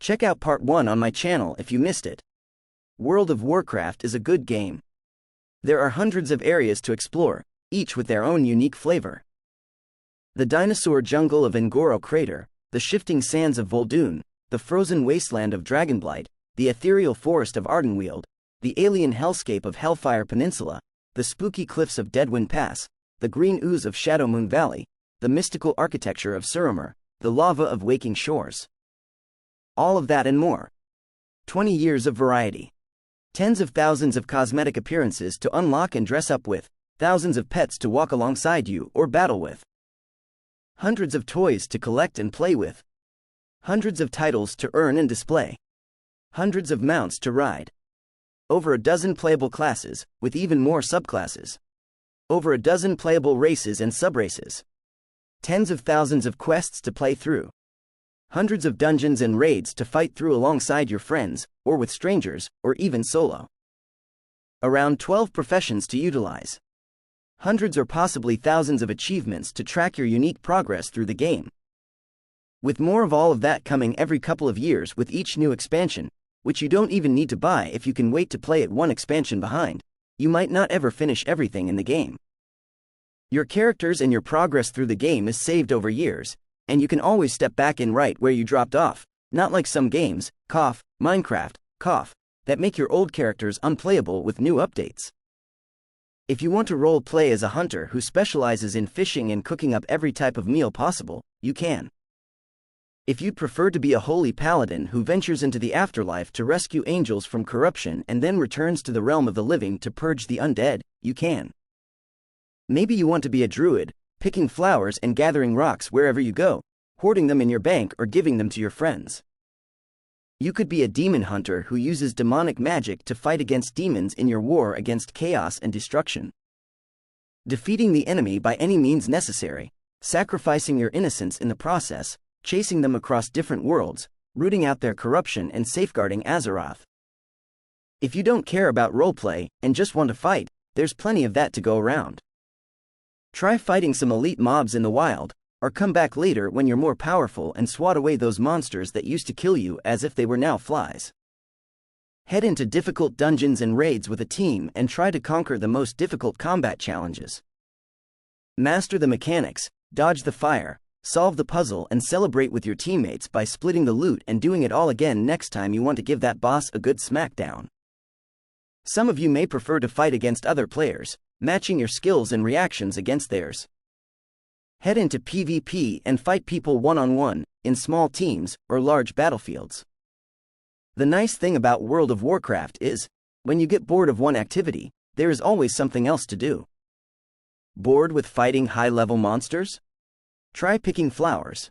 Check out part 1 on my channel if you missed it. World of Warcraft is a good game. There are hundreds of areas to explore, each with their own unique flavor. The dinosaur jungle of Ngoro Crater, the shifting sands of Vol'dun, the frozen wasteland of Dragonblight, the ethereal forest of Ardenweald, the alien hellscape of Hellfire Peninsula, the spooky cliffs of Deadwind Pass, the green ooze of Shadowmoon Valley, the mystical architecture of Suramur, the lava of Waking Shores. All of that and more. 20 years of variety. Tens of thousands of cosmetic appearances to unlock and dress up with, thousands of pets to walk alongside you or battle with. Hundreds of toys to collect and play with. Hundreds of titles to earn and display. Hundreds of mounts to ride. Over a dozen playable classes, with even more subclasses. Over a dozen playable races and subraces. Tens of thousands of quests to play through. Hundreds of dungeons and raids to fight through alongside your friends, or with strangers, or even solo. Around 12 professions to utilize. Hundreds or possibly thousands of achievements to track your unique progress through the game. With more of all of that coming every couple of years with each new expansion, which you don't even need to buy if you can wait to play it one expansion behind, you might not ever finish everything in the game. Your characters and your progress through the game is saved over years, and you can always step back in right where you dropped off, not like some games, Minecraft, that make your old characters unplayable with new updates. If you want to role play as a hunter who specializes in fishing and cooking up every type of meal possible, you can. If you'd prefer to be a holy paladin who ventures into the afterlife to rescue angels from corruption and then returns to the realm of the living to purge the undead, you can. Maybe you want to be a druid, picking flowers and gathering rocks wherever you go, hoarding them in your bank or giving them to your friends. You could be a demon hunter who uses demonic magic to fight against demons in your war against chaos and destruction. Defeating the enemy by any means necessary, sacrificing your innocence in the process, chasing them across different worlds, rooting out their corruption and safeguarding Azeroth. If you don't care about roleplay and just want to fight, there's plenty of that to go around. Try fighting some elite mobs in the wild, or come back later when you're more powerful and swat away those monsters that used to kill you as if they were now flies. Head into difficult dungeons and raids with a team and try to conquer the most difficult combat challenges. Master the mechanics, dodge the fire, solve the puzzle and celebrate with your teammates by splitting the loot and doing it all again next time you want to give that boss a good smackdown. Some of you may prefer to fight against other players, matching your skills and reactions against theirs. Head into PvP and fight people one-on-one, in small teams, or large battlefields. The nice thing about World of Warcraft is, when you get bored of one activity, there is always something else to do. Bored with fighting high-level monsters? Try picking flowers.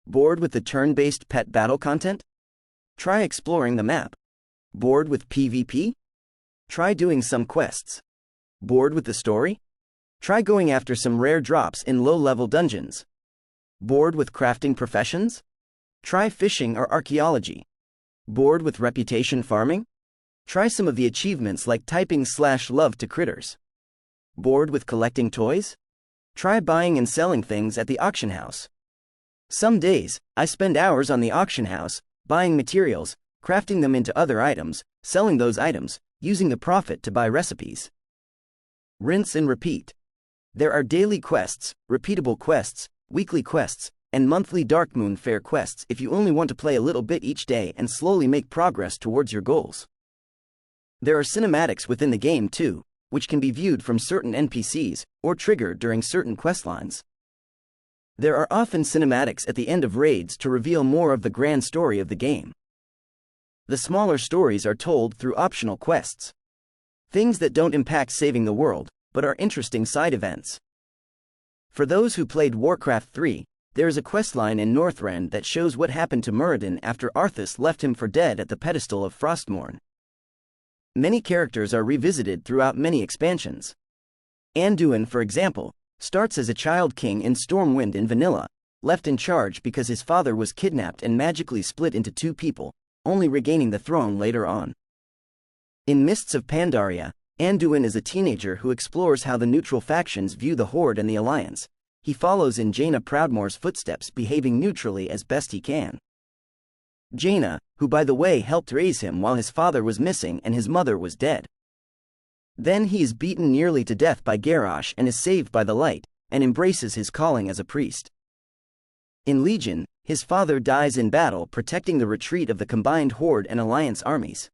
Bored with the turn-based pet battle content? Try exploring the map. Bored with PvP? Try doing some quests. Bored with the story? Try going after some rare drops in low-level dungeons. Bored with crafting professions? Try fishing or archaeology. Bored with reputation farming? Try some of the achievements like typing/love to critters. Bored with collecting toys? Try buying and selling things at the auction house. Some days, I spend hours on the auction house, buying materials, crafting them into other items, selling those items, using the profit to buy recipes. Rinse and repeat. There are daily quests, repeatable quests, weekly quests, and monthly Darkmoon Fair quests if you only want to play a little bit each day and slowly make progress towards your goals. There are cinematics within the game too, which can be viewed from certain NPCs, or triggered during certain questlines. There are often cinematics at the end of raids to reveal more of the grand story of the game. The smaller stories are told through optional quests. Things that don't impact saving the world, but are interesting side events. For those who played Warcraft 3, there is a questline in Northrend that shows what happened to Muradin after Arthas left him for dead at the pedestal of Frostmourne. Many characters are revisited throughout many expansions. Anduin, for example, starts as a child king in Stormwind in vanilla, left in charge because his father was kidnapped and magically split into two people, only regaining the throne later on. In Mists of Pandaria, Anduin is a teenager who explores how the neutral factions view the Horde and the Alliance. He follows in Jaina Proudmoore's footsteps, behaving neutrally as best he can. Jaina, who by the way helped raise him while his father was missing and his mother was dead. Then he is beaten nearly to death by Garrosh and is saved by the light, and embraces his calling as a priest. In Legion, his father dies in battle protecting the retreat of the combined Horde and Alliance armies.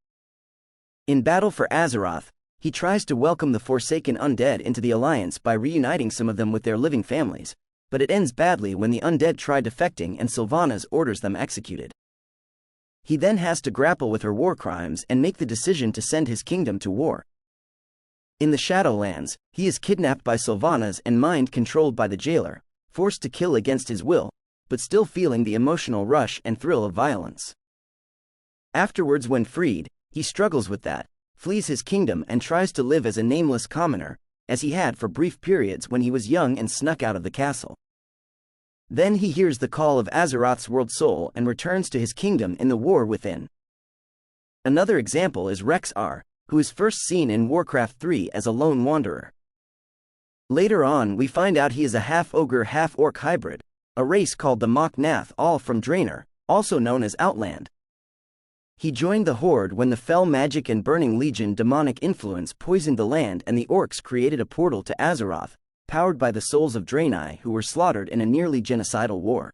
In battle for Azeroth, he tries to welcome the Forsaken Undead into the Alliance by reuniting some of them with their living families, but it ends badly when the undead try defecting and Sylvanas orders them executed. He then has to grapple with her war crimes and make the decision to send his kingdom to war. In the Shadowlands, he is kidnapped by Sylvanas and mind-controlled by the jailer, forced to kill against his will, but still feeling the emotional rush and thrill of violence. Afterwards, when freed, he struggles with that, flees his kingdom and tries to live as a nameless commoner, as he had for brief periods when he was young and snuck out of the castle. Then he hears the call of Azeroth's world soul and returns to his kingdom in the war within. Another example is Rexxar, who is first seen in Warcraft 3 as a lone wanderer. Later on we find out he is a half-ogre half-orc hybrid, a race called the Mach-Nath, all from Draenor, also known as Outland. He joined the Horde when the Fell Magic and Burning Legion demonic influence poisoned the land and the orcs created a portal to Azeroth, powered by the souls of Draenei who were slaughtered in a nearly genocidal war.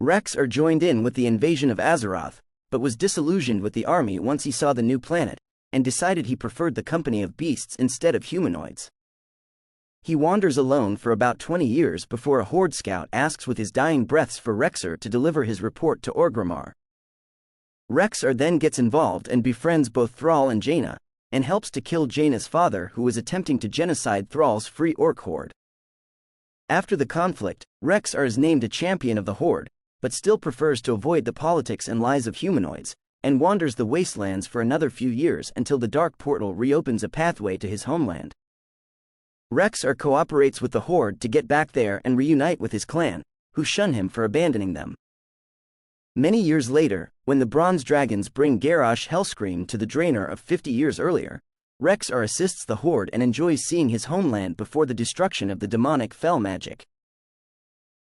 Rexxar joined in with the invasion of Azeroth, but was disillusioned with the army once he saw the new planet, and decided he preferred the company of beasts instead of humanoids. He wanders alone for about 20 years before a Horde scout asks with his dying breaths for Rexxar to deliver his report to Orgrimmar. Rexxar then gets involved and befriends both Thrall and Jaina, and helps to kill Jaina's father who was attempting to genocide Thrall's free orc horde. After the conflict, Rexxar is named a champion of the Horde, but still prefers to avoid the politics and lies of humanoids, and wanders the wastelands for another few years until the Dark Portal reopens a pathway to his homeland. Rexxar cooperates with the Horde to get back there and reunite with his clan, who shun him for abandoning them. Many years later, when the Bronze Dragons bring Garrosh Hellscream to the Draenor of 50 years earlier, Rexxar assists the Horde and enjoys seeing his homeland before the destruction of the demonic Fell Magic.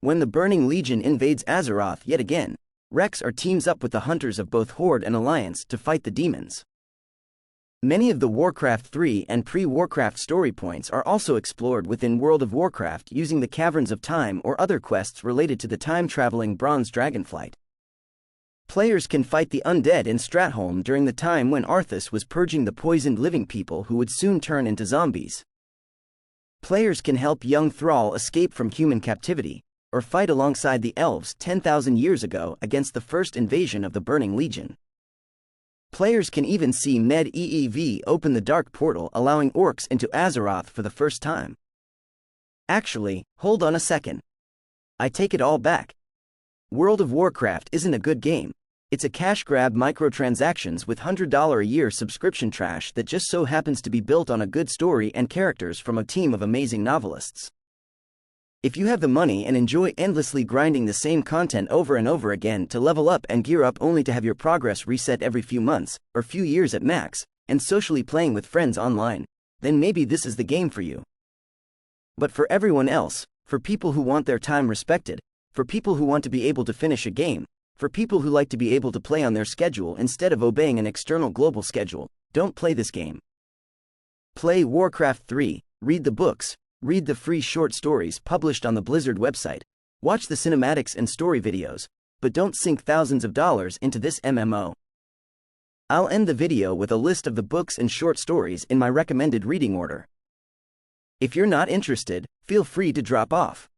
When the Burning Legion invades Azeroth yet again, Rexxar teams up with the hunters of both Horde and Alliance to fight the demons. Many of the Warcraft 3 and pre-Warcraft story points are also explored within World of Warcraft using the Caverns of Time or other quests related to the time-traveling Bronze Dragonflight. Players can fight the undead in Stratholme during the time when Arthas was purging the poisoned living people who would soon turn into zombies. Players can help young Thrall escape from human captivity, or fight alongside the elves 10,000 years ago against the first invasion of the Burning Legion. Players can even see Med-EEV open the Dark Portal, allowing orcs into Azeroth for the first time. Actually, hold on a second. I take it all back. World of Warcraft isn't a good game. It's a cash grab microtransactions with $100 a year subscription trash that just so happens to be built on a good story and characters from a team of amazing novelists. If you have the money and enjoy endlessly grinding the same content over and over again to level up and gear up only to have your progress reset every few months, or few years at max, and socially playing with friends online, then maybe this is the game for you. But for everyone else, for people who want their time respected, for people who want to be able to finish a game, for people who like to be able to play on their schedule instead of obeying an external global schedule, don't play this game. Play Warcraft 3, read the books, read the free short stories published on the Blizzard website, watch the cinematics and story videos, but don't sink thousands of dollars into this MMO. I'll end the video with a list of the books and short stories in my recommended reading order. If you're not interested, feel free to drop off.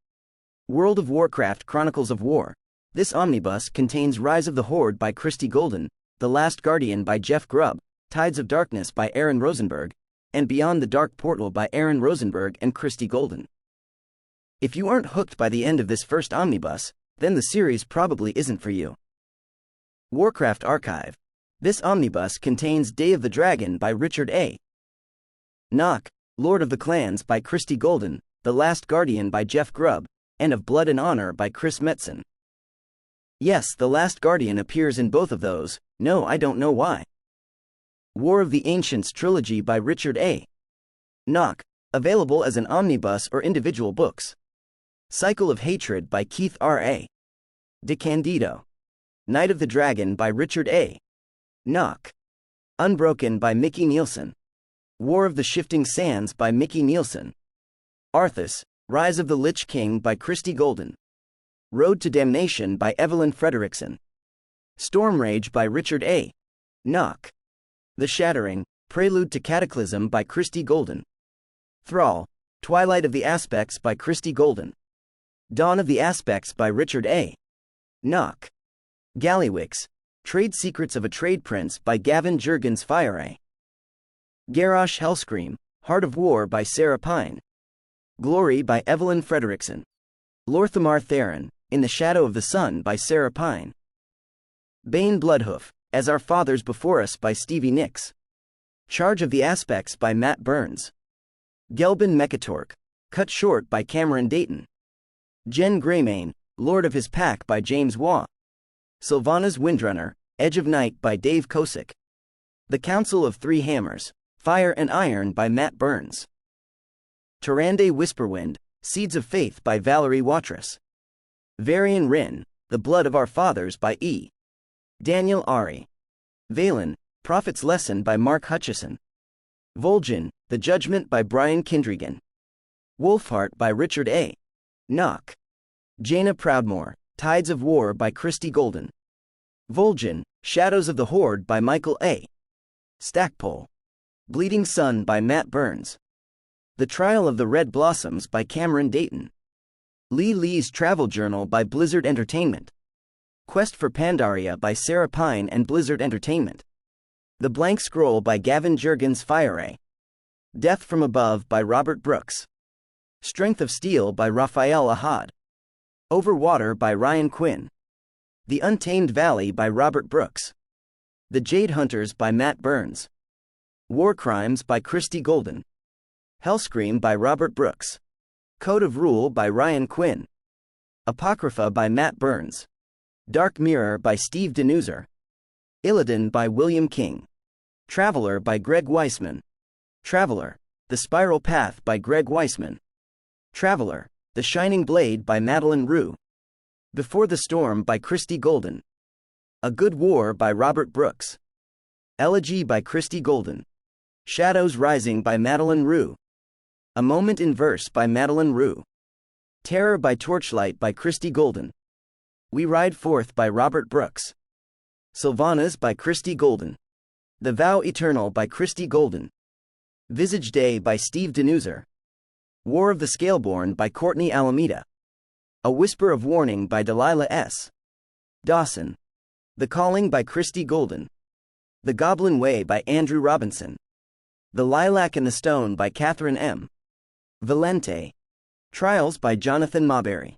World of Warcraft Chronicles of War. This omnibus contains Rise of the Horde by Christy Golden, The Last Guardian by Jeff Grubb, Tides of Darkness by Aaron Rosenberg, and Beyond the Dark Portal by Aaron Rosenberg and Christy Golden. If you aren't hooked by the end of this first omnibus, then the series probably isn't for you. Warcraft Archive. This omnibus contains Day of the Dragon by Richard A. Nock, Lord of the Clans by Christy Golden, The Last Guardian by Jeff Grubb, and Of Blood and Honor by Chris Metzen. Yes, The Last Guardian appears in both of those. No, I don't know why. War of the Ancients Trilogy by Richard A. Nock, available as an omnibus or individual books. Cycle of Hatred by Keith R. A. DeCandido. Night of the Dragon by Richard A. Nock. Unbroken by Mickey Nielsen. War of the Shifting Sands by Mickey Nielsen. Arthas, Rise of the Lich King by Christy Golden. Road to Damnation by Evelyn Frederickson. Storm Rage by Richard A. Nock. The Shattering, Prelude to Cataclysm by Christy Golden. Thrall, Twilight of the Aspects by Christy Golden. Dawn of the Aspects by Richard A. Nock. Gallywix, Trade Secrets of a Trade Prince by Gavin Jurgens Fire. Garrosh Hellscream, Heart of War by Sarah Pine. Glory by Evelyn Frederickson. Lorthamar Theron, In the Shadow of the Sun by Sarah Pine. Bane Bloodhoof, As Our Fathers Before Us by Stevie Nicks. Charge of the Aspects by Matt Burns. Gelbin Mechatork, Cut Short by Cameron Dayton. Jen Greymane, Lord of His Pack by James Waugh. Sylvanas Windrunner, Edge of Night by Dave Kosick. The Council of Three Hammers, Fire and Iron by Matt Burns. Tyrande Whisperwind, Seeds of Faith by Valerie Watrous. Varian Rin, The Blood of Our Fathers by E. Daniel Ari. Valen, Prophet's Lesson by Mark Hutchison. Vol'jin, The Judgment by Brian Kindregan. Wolfheart by Richard A. Nock. Jaina Proudmoore, Tides of War by Christy Golden. Vol'jin, Shadows of the Horde by Michael A. Stackpole. Bleeding Sun by Matt Burns. The Trial of the Red Blossoms by Cameron Dayton. Lee Lee's Travel Journal by Blizzard Entertainment. Quest for Pandaria by Sarah Pine and Blizzard Entertainment. The Blank Scroll by Gavin Jurgens Fire. Death from Above by Robert Brooks. Strength of Steel by Raphael Ahad. Over Water by Ryan Quinn. The Untamed Valley by Robert Brooks. The Jade Hunters by Matt Burns. War Crimes by Christy Golden. Hellscream by Robert Brooks. Code of Rule by Ryan Quinn. Apocrypha by Matt Burns. Dark Mirror by Steve Denuser. Illidan by William King. Traveler by Greg Weisman. Traveler, The Spiral Path by Greg Weisman. Traveler, The Shining Blade by Madeline Rue. Before the Storm by Christy Golden. A Good War by Robert Brooks. Elegy by Christy Golden. Shadows Rising by Madeline Rue. A Moment in Verse by Madeline Rue. Terror by Torchlight by Christy Golden. We Ride Forth by Robert Brooks. Sylvanas by Christy Golden. The Vow Eternal by Christy Golden. Visage Day by Steve Denuser. War of the Scaleborn by Courtney Alameda. A Whisper of Warning by Delilah S. Dawson. The Calling by Christy Golden. The Goblin Way by Andrew Robinson. The Lilac and the Stone by Catherine M. Valente. Trials by Jonathan Mawberry.